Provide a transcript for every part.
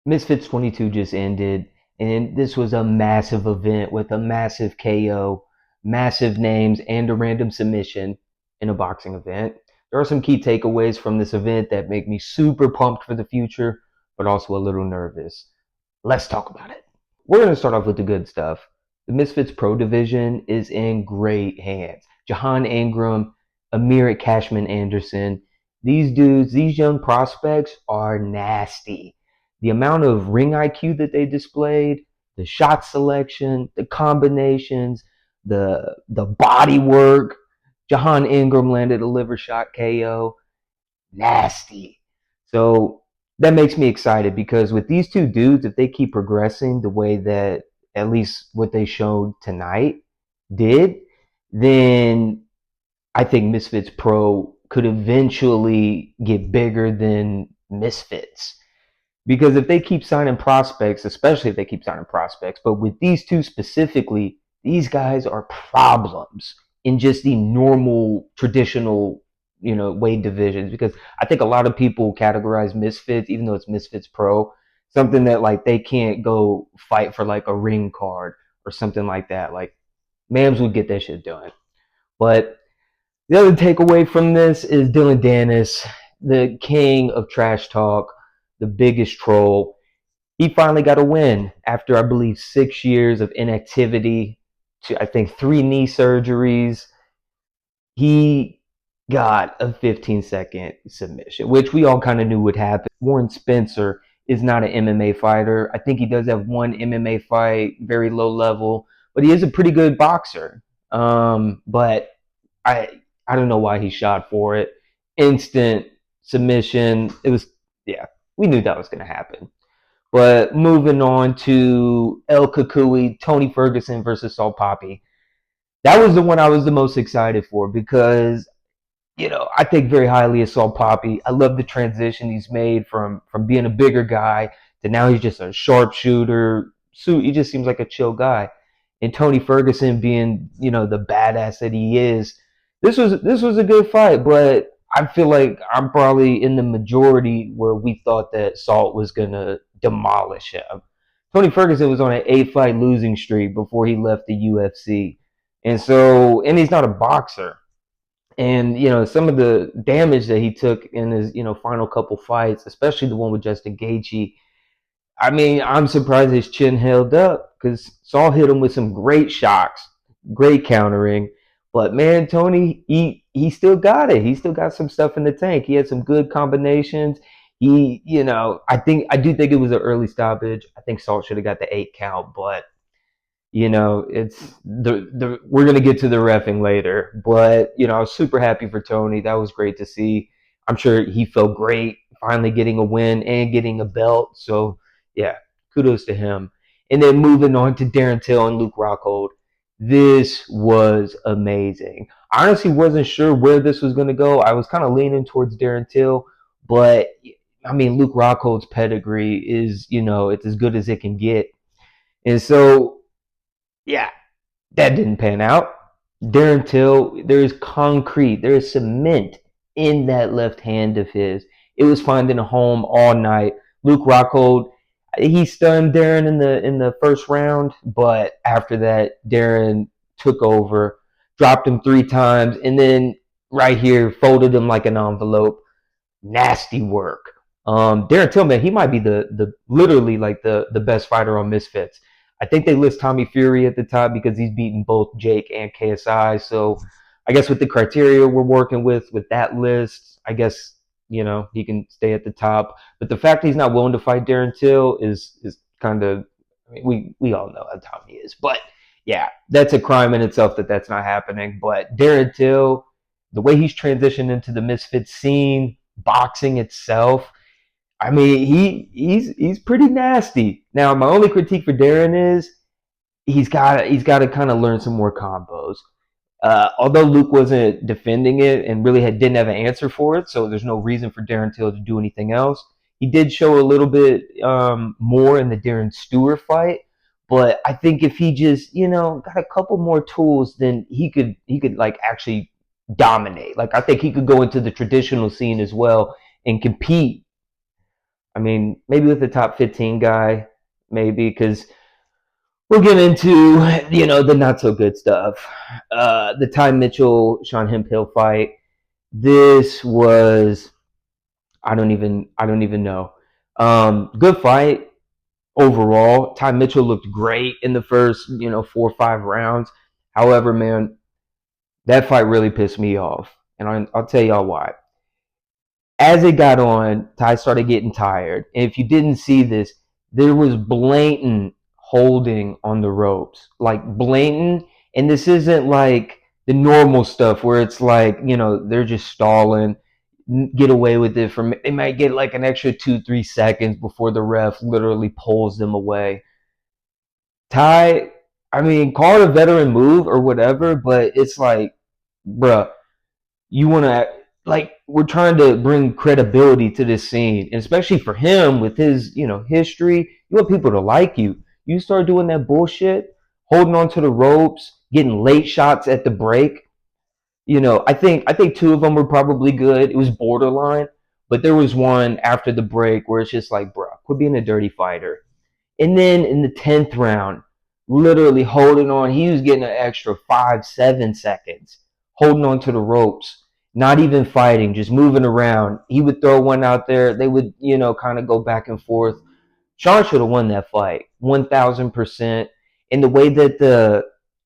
Misfits 22 just ended, and this was a massive event with a massive KO, massive names, and a random submission in a boxing event. There are some key takeaways from this event that make me super pumped for the future, but also a little nervous. Let's talk about it. We're going to start off with the good stuff. The Misfits Pro Division is in great hands. Jahan Ingram, Amir Cashman Anderson, these dudes, these young prospects are nasty. The amount of ring IQ that they displayed, the shot selection, the combinations, the body work. Jahan Ingram landed a liver shot KO. Nasty. So that makes me excited because with these two dudes, if they keep progressing the way that at least what they showed tonight did, then I think Misfits Pro could eventually get bigger than Misfits. Because if they keep signing prospects, especially if they keep signing prospects, but with these two specifically, these guys are problems in just the normal, traditional, weight divisions. Because I think a lot of people categorize Misfits, even though it's Misfits Pro, something that like they can't go fight for like a ring card or something like that. Like Mams would get that shit done. But the other takeaway from this is Dillon Danis, the king of trash talk, the biggest troll. He finally got a win after, I believe, 6 years of inactivity, to, I think, 3 knee surgeries. He got a 15-second submission, which we all kind of knew would happen. Warren Spencer is not an MMA fighter. I think he does have one MMA fight, very low level, but he is a pretty good boxer. But I don't know why he shot for it. Instant submission. It was, yeah, we knew that was going to happen. But moving on to El Kukui, Tony Ferguson versus Saul Poppy. That was the one I was the most excited for because, I think very highly of Saul Poppy. I love the transition he's made from being a bigger guy to now he's just a sharpshooter. So he just seems like a chill guy. And Tony Ferguson being, the badass that he is. This was a good fight, but I feel like I'm probably in the majority where we thought that Salt was gonna demolish him. Tony Ferguson was on an 8 fight losing streak before he left the UFC. And he's not a boxer. And some of the damage that he took in his final couple fights, especially the one with Justin Gaethje. I mean, I'm surprised his chin held up because Saul hit him with some great shocks, great countering. But man, Tony, he still got it. He still got some stuff in the tank. He had some good combinations. I do think it was an early stoppage. I think Salt should have got the 8 count, but it's the we're gonna get to the reffing later. But I was super happy for Tony. That was great to see. I'm sure he felt great finally getting a win and getting a belt. So yeah, kudos to him. And then moving on to Darren Till and Luke Rockhold. This was amazing. I honestly wasn't sure where this was going to go. I was kind of leaning towards Darren Till, but I mean, Luke Rockhold's pedigree is, it's as good as it can get. And so yeah, that didn't pan out. Darren Till, there is concrete, there is cement in that left hand of his. It was finding a home all night. Luke Rockhold, he stunned Darren in the first round, but after that, Darren took over, dropped him 3 times, and then right here folded him like an envelope. Nasty work. Darren Tillman, he might be the literally like the best fighter on Misfits. I think they list Tommy Fury at the top because he's beaten both Jake and KSI. So I guess with the criteria we're working with that list, I guess he can stay at the top. But the fact that he's not willing to fight Darren Till is kind of, I mean, we all know how Tommy is. But yeah, that's a crime in itself that that's not happening. But Darren Till, the way he's transitioned into the Misfits scene, boxing itself. I mean, he's pretty nasty. Now, my only critique for Darren is he's got to kind of learn some more combos. Although Luke wasn't defending it and really didn't have an answer for it, so there's no reason for Darren Till to do anything else. He did show a little bit more in the Darren Stewart fight, but I think if he just got a couple more tools, then he could like actually dominate. Like I think he could go into the traditional scene as well and compete. I mean, maybe with the top 15 guy, maybe, because we'll get into, the not so good stuff. The Ty Mitchell Sean Hemphill fight. This was, I don't even know. Good fight overall. Ty Mitchell looked great in the first, 4 or 5 rounds. However, man, that fight really pissed me off, and I'll tell y'all why. As it got on, Ty started getting tired. And if you didn't see this, there was blatant holding on the ropes. Like blatant. And this isn't like the normal stuff where it's like, they're just stalling, get away with it from they might get like an extra 2-3 seconds before the ref literally pulls them away. Ty, I mean, call it a veteran move or whatever, but it's like, bruh, you want to, like, we're trying to bring credibility to this scene, and especially for him with his history. You want people to like you. You start doing that bullshit, holding on to the ropes, getting late shots at the break. I think two of them were probably good. It was borderline, but there was one after the break where it's just like, bro, quit being a dirty fighter. And then in the 10th round, literally holding on, he was getting an extra 5-7 seconds, holding on to the ropes, not even fighting, just moving around. He would throw one out there. They would, kind of go back and forth. Sean should have won that fight, 1,000%. And the way that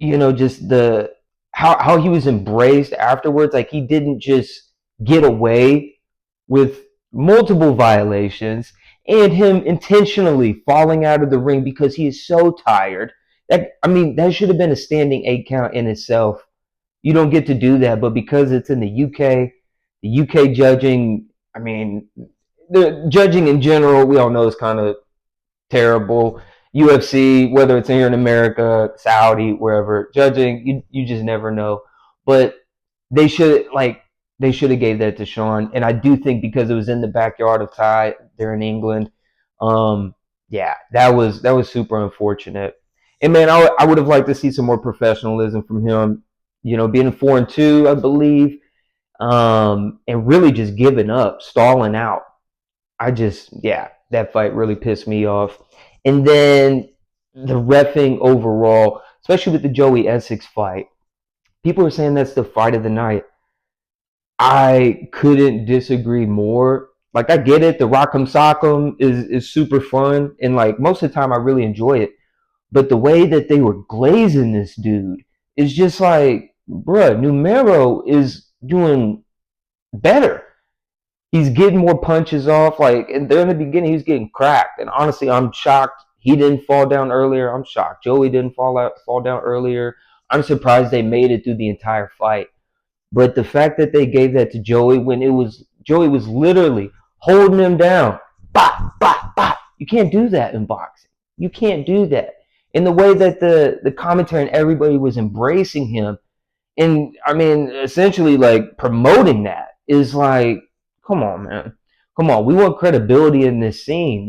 just the how he was embraced afterwards, like he didn't just get away with multiple violations and him intentionally falling out of the ring because he is so tired. That should have been a standing 8 count in itself. You don't get to do that, but because it's in the UK, the UK judging, the judging in general, we all know is kind of terrible. UFC, whether it's here in America, Saudi, wherever, judging, you just never know. But they should they should have gave that to Sean, and I do think because it was in the backyard of Ty there in England, yeah, that was super unfortunate. And man, I would have liked to see some more professionalism from him. Being 4-2, I believe, and really just giving up, stalling out. Yeah, that fight really pissed me off. And then the reffing overall, especially with the Joey Essex fight, people are saying that's the fight of the night. I couldn't disagree more. Like, I get it, the Rock'em Sock'em is super fun, and like most of the time I really enjoy it. But the way that they were glazing this dude is just like, bruh, Numero is doing better. He's getting more punches off. Like, and there in the beginning, he was getting cracked. And honestly, I'm shocked he didn't fall down earlier. I'm shocked Joey didn't fall down earlier. I'm surprised they made it through the entire fight. But the fact that they gave that to Joey when Joey was literally holding him down, bop, bop, bop. You can't do that in boxing. You can't do that. In the way that the commentary and everybody was embracing him, and essentially like promoting that is like, come on, man, come on. We want credibility in this scene.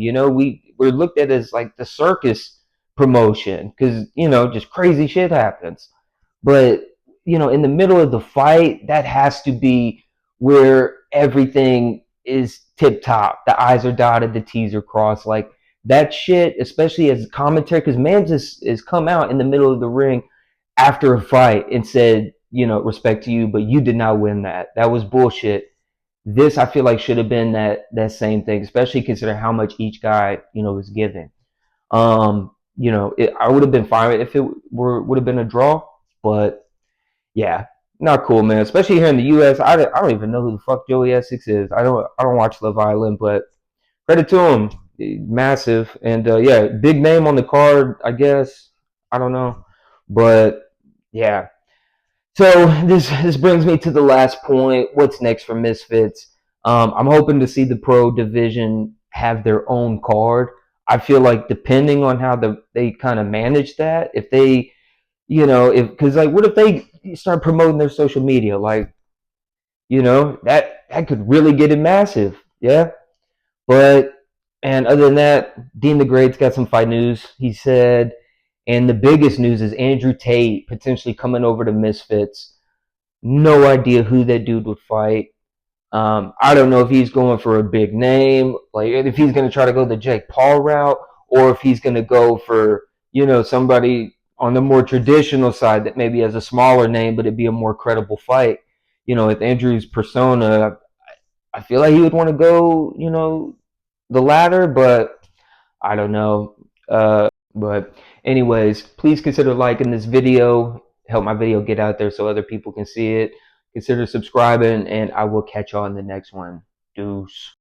We're looked at as like the circus promotion because just crazy shit happens. But in the middle of the fight, that has to be where everything is tip top. The I's are dotted, the T's are crossed. Like that shit, especially as commentary, because man just has come out in the middle of the ring after a fight and said, respect to you, but you did not win that. That was bullshit. This I feel like should have been that same thing, especially considering how much each guy was given. I would have been fine if it would have been a draw, but yeah, not cool, man. Especially here in the U.S. I don't even know who the fuck Joey Essex is. I don't watch Love Island, but credit to him, massive, and yeah, big name on the card, I guess. I don't know, but yeah. So this brings me to the last point. What's next for Misfits? I'm hoping to see the pro division have their own card. I feel like depending on how they kind of manage that, if they, if because like, what if they start promoting their social media, like, that could really get it massive, yeah. But and other than that, Dean the Great's got some fight news. He said, and the biggest news is Andrew Tate potentially coming over to Misfits. No idea who that dude would fight. I don't know if he's going for a big name, like if he's going to try to go the Jake Paul route, or if he's going to go for, somebody on the more traditional side that maybe has a smaller name, but it'd be a more credible fight. With Andrew's persona, I feel like he would want to go, the latter, but I don't know. But anyways, please consider liking this video, help my video get out there so other people can see it. Consider subscribing, and I will catch y'all in the next one. Deuce.